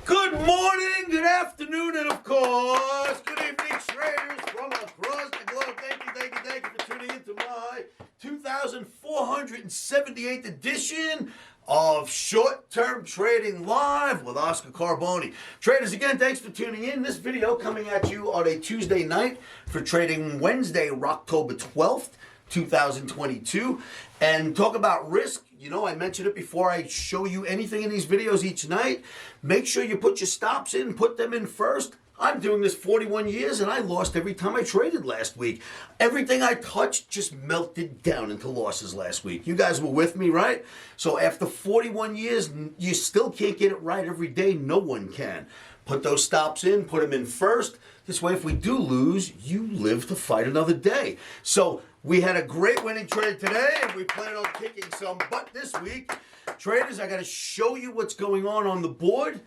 Good morning, good afternoon, and of course, good evening, traders from across the globe. Thank you for tuning into my 2,478th edition of Short-Term Trading Live with Oscar Carboni. Traders, again, thanks for tuning in. This video coming at you on a Tuesday night for trading Wednesday, October 12th, 2022. And talk about risk. You know, I mentioned it before I show you anything in these videos each night. Make sure you put your stops in, put them in first. I'm doing this 41 years and I lost every time I traded last week. Everything I touched just melted down into losses last week. You guys were with me, right? So after 41 years, you still can't get it right every day. No one can. Put those stops in, put them in first. This way, if we do lose, you live to fight another day. So we had a great winning trade today, and we plan on kicking some butt this week. Traders, I got to show you what's going on the board.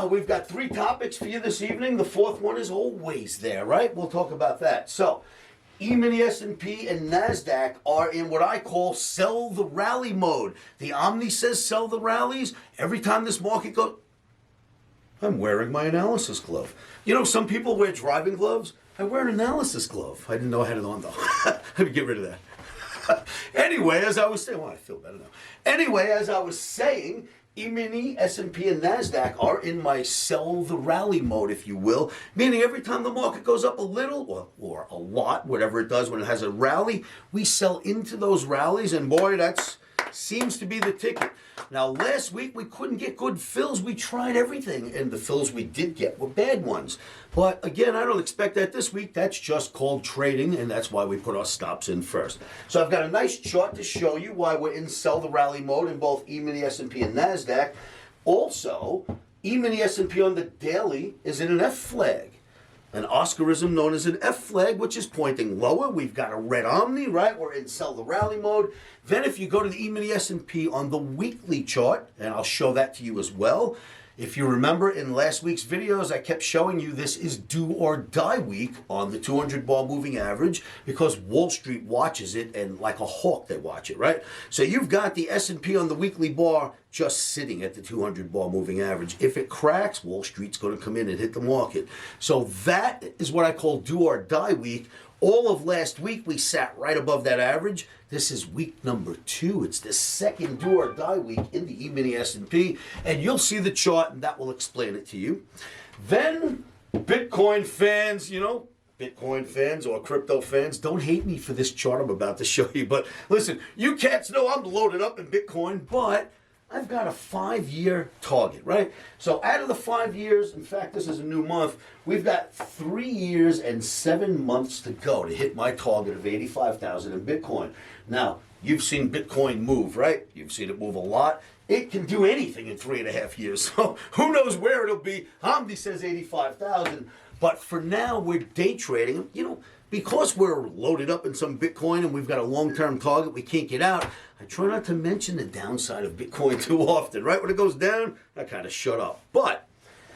We've got 3 topics for you this evening. The fourth one is always there, right? We'll talk about that. So, OMNI, S&P, and NASDAQ are in what I call sell the rally mode. The OMNI says sell the rallies. Every time this market goes... I'm wearing my analysis glove. You know, some people wear driving gloves. I wear an analysis glove. I didn't know I had it on, though. Let me get rid of that. Anyway, as I was saying, well, I feel better now. Anyway, as I was saying, OMNI, S&P, and NASDAQ are in my sell the rally mode, if you will, meaning every time the market goes up a little or a lot, whatever it does when it has a rally, we sell into those rallies, and boy, that seems to be the ticket. Now, last week we couldn't get good fills. We tried everything, and the fills we did get were bad ones. But again, I don't expect that this week. That's just called trading, and that's why we put our stops in first. So I've got a nice chart to show you why we're in sell the rally mode in both OMNI, S&P, and NASDAQ. Also, OMNI, S&P on the daily is in an F flag. An Oscarism known as an F flag, which is pointing lower. We've got a red Omni, right? We're in sell the rally mode. Then if you go to the OMNI S&P on the weekly chart, and I'll show that to you as well. If you remember in last week's videos, I kept showing you this is do or die week on the 200 bar moving average because Wall Street watches it, and like a hawk they watch it, right? So you've got the S&P on the weekly bar just sitting at the 200 bar moving average. If it cracks, Wall Street's going to come in and hit the market. So that is what I call do or die week. All of last week, we sat right above that average. This is week number 2. It's the second do or die week in the OMNI S&P, and you'll see the chart, and that will explain it to you. Then, Bitcoin fans, you know, Bitcoin fans or crypto fans, don't hate me for this chart I'm about to show you, but listen, you cats know I'm loaded up in Bitcoin, but I've got a 5-year target, right? So out of the 5 years, in fact, this is a new month, we've got 3 years and 7 months to go to hit my target of 85,000 in Bitcoin. Now, you've seen Bitcoin move, right? You've seen it move a lot. It can do anything in 3.5 years. So who knows where it'll be? Hamdi says 85,000. But for now, we're day trading. You know, because we're loaded up in some Bitcoin and we've got a long-term target we can't get out, I try not to mention the downside of Bitcoin too often, right? When it goes down, I kind of shut up. But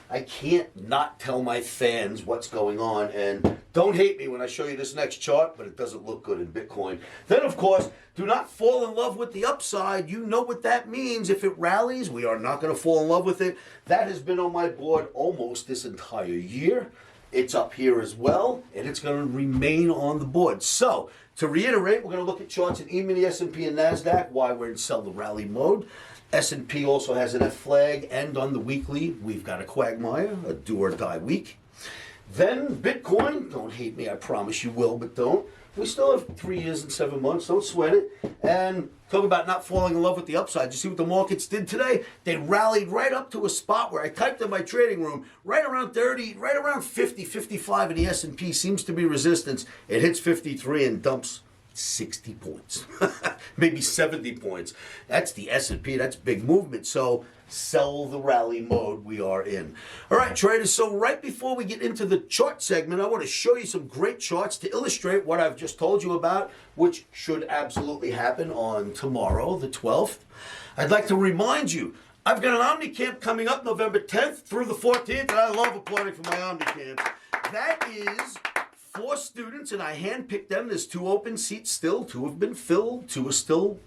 I can't not tell my fans what's going on, and don't hate me when I show you this next chart, but it doesn't look good in Bitcoin. Then, of course, do not fall in love with the upside. You know what that means. If it rallies, we are not going to fall in love with it. That has been on my board almost this entire year. It's up here as well, and it's going to remain on the board. So, to reiterate, we're going to look at charts in OMNI, S&P, and NASDAQ, why we're in sell the rally mode. S&P also has an F flag, and on the weekly, we've got a quagmire, a do or die week. Then Bitcoin, don't hate me, I promise you will, but don't. We still have 3 years and 7 months, don't sweat it. And talk about not falling in love with the upside. You see what the markets did today? They rallied right up to a spot where I typed in my trading room, right around 30, right around 50, 55 in the S&P seems to be resistance. It hits 53 and dumps 60 points, maybe 70 points. That's the S&P, that's big movement. So sell the rally mode we are in. All right, traders, so right before we get into the chart segment, I want to show you some great charts to illustrate what I've just told you about, which should absolutely happen on tomorrow, the 12th. I'd like to remind you, I've got an Omni Camp coming up November 10th through the 14th, and I love applauding for my Omni Camp. That is 4 students, and I handpicked them. There's 2 open seats still. 2 have been filled. 2 are still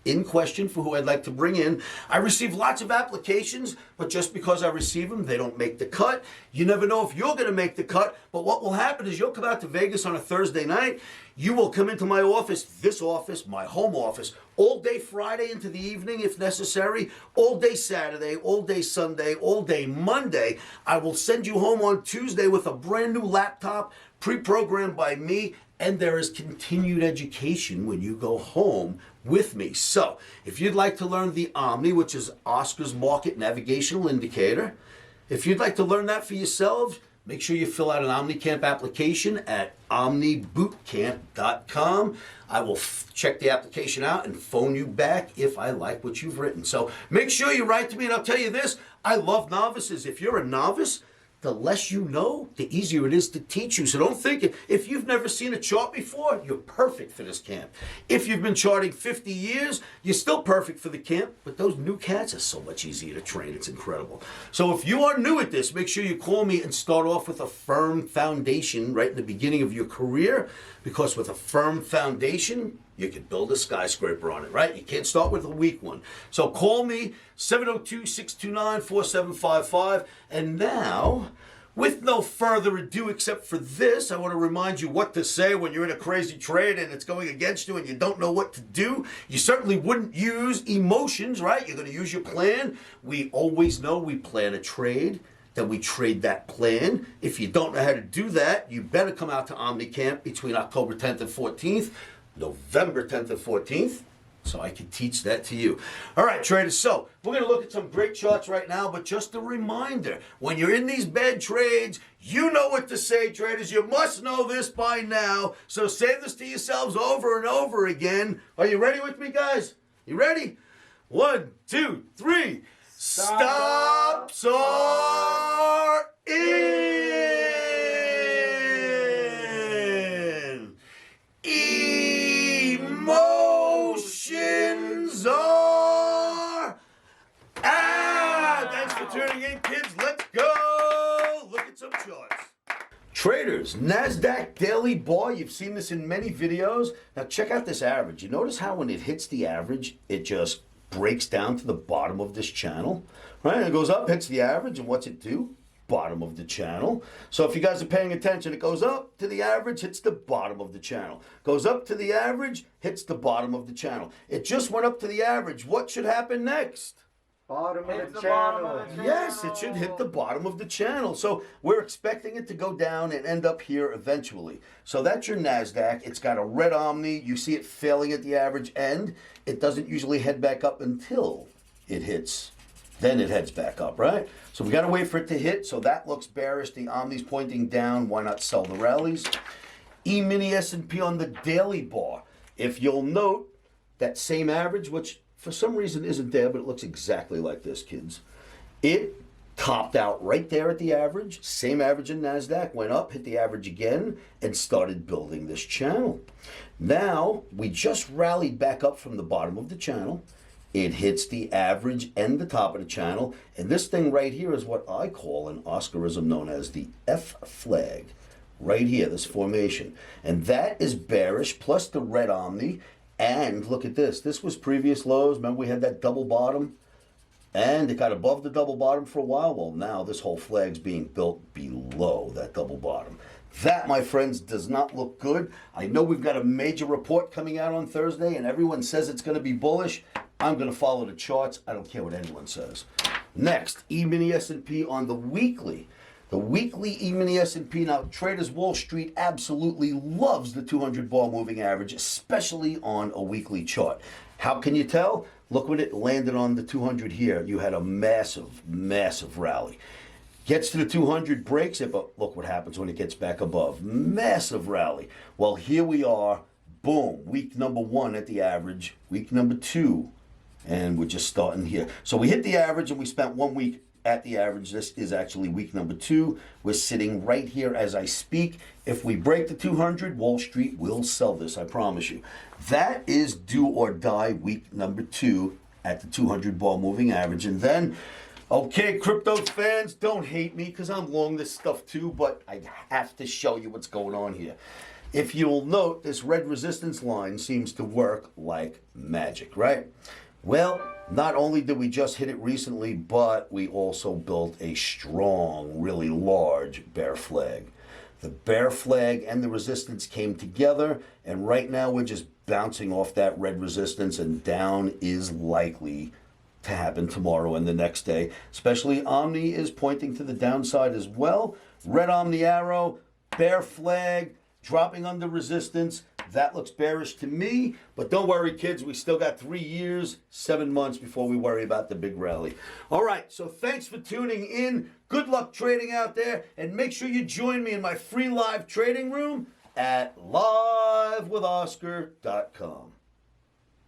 in question for who I'd like to bring in. I receive lots of applications, but just because I receive them, they don't make the cut. You never know if you're going to make the cut, but what will happen is you'll come out to Vegas on a Thursday night. You will come into my office, this office, my home office, all day Friday into the evening if necessary, all day Saturday, all day Sunday, all day Monday. I will send you home on Tuesday with a brand new laptop, pre-programmed by me, and there is continued education when you go home with me. So, if you'd like to learn the OMNI, which is Oscar's Market Navigational Indicator, if you'd like to learn that for yourselves, make sure you fill out an OmniCamp application at omnibootcamp.com. I will check the application out and phone you back if I like what you've written. So make sure you write to me, and I'll tell you this, I love novices. If you're a novice, the less you know, the easier it is to teach you. So don't think, if you've never seen a chart before, you're perfect for this camp. If you've been charting 50 years, you're still perfect for the camp, but those new cats are so much easier to train. It's incredible. So if you are new at this, make sure you call me and start off with a firm foundation right in the beginning of your career, because with a firm foundation, you can build a skyscraper on it, right? You can't start with a weak one. So call me, 702-629-4755. And now, with no further ado except for this, I want to remind you what to say when you're in a crazy trade and it's going against you and you don't know what to do. You certainly wouldn't use emotions, right? You're going to use your plan. We always know we plan a trade, then we trade that plan. If you don't know how to do that, you better come out to OmniCamp between October 10th and 14th. November 10th and 14th, so I can teach that to you. All right, traders, so we're going to look at some great charts right now, but just a reminder, when you're in these bad trades, you know what to say, traders. You must know this by now, so say this to yourselves over and over again. Are you ready with me, guys? You ready? 1, 2, 3. Stops are in. Emotions are out. Thanks for tuning in, kids. Let's go. Look at some charts. Traders, NASDAQ daily bar. You've seen this in many videos. Now check out this average. You notice how when it hits the average, it just breaks down to the bottom of this channel, right? And it goes up, hits the average, and what's it do? Bottom of the channel. So if you guys are paying attention, it goes up to the average, hits the bottom of the channel. Goes up to the average, hits the bottom of the channel. It just went up to the average. What should happen next? Bottom of the channel. Yes, it should hit the bottom of the channel. So we're expecting it to go down and end up here eventually. So that's your NASDAQ. It's got a red Omni. You see it failing at the average end. It doesn't usually head back up until it hits. Then it heads back up, right? So we got to wait for it to hit. So that looks bearish. The Omni's pointing down. Why not sell the rallies? E-mini S&P on the daily bar. If you'll note, that same average, which for some reason isn't there, but it looks exactly like this, kids. It topped out right there at the average. Same average in NASDAQ. Went up, hit the average again, and started building this channel. Now, we just rallied back up from the bottom of the channel. It hits the average and the top of the channel. And this thing right here is what I call an Oscarism known as the F flag. Right here, this formation. And that is bearish, plus the red Omni. And look at this. This was previous lows. Remember we had that double bottom? And it got above the double bottom for a while. Well, now this whole flag's being built below that double bottom. That, my friends, does not look good. I know we've got a major report coming out on Thursday, and everyone says it's going to be bullish. I'm going to follow the charts. I don't care what anyone says. Next, E-mini S&P on the weekly. The weekly E-mini S&P. Now, Traders Wall Street absolutely loves the 200 bar moving average, especially on a weekly chart. How can you tell? Look when it landed on the 200 here. You had a massive, massive rally. Gets to the 200, breaks it, but look what happens when it gets back above. Massive rally. Well, here we are. Boom. Week number 1 at the average. Week number 2. And we're just starting here. So we hit the average and we spent 1 week at the average. This is actually week number 2. We're sitting right here as I speak. If we break the 200, Wall Street will sell this, I promise you. That is do or die week number 2 at the 200 bar moving average. And then, okay, crypto fans, don't hate me because I'm long this stuff too, but I have to show you what's going on here. If you'll note, this red resistance line seems to work like magic, right? Well, not only did we just hit it recently, but we also built a strong, really large bear flag. The bear flag and the resistance came together, and right now we're just bouncing off that red resistance, and down is likely to happen tomorrow and the next day. Especially OMNI is pointing to the downside as well. Red OMNI arrow, bear flag, dropping under resistance. That looks bearish to me, but don't worry, kids. We still got 3 years, 7 months before we worry about the big rally. All right, so thanks for tuning in. Good luck trading out there, and make sure you join me in my free live trading room at livewithoscar.com.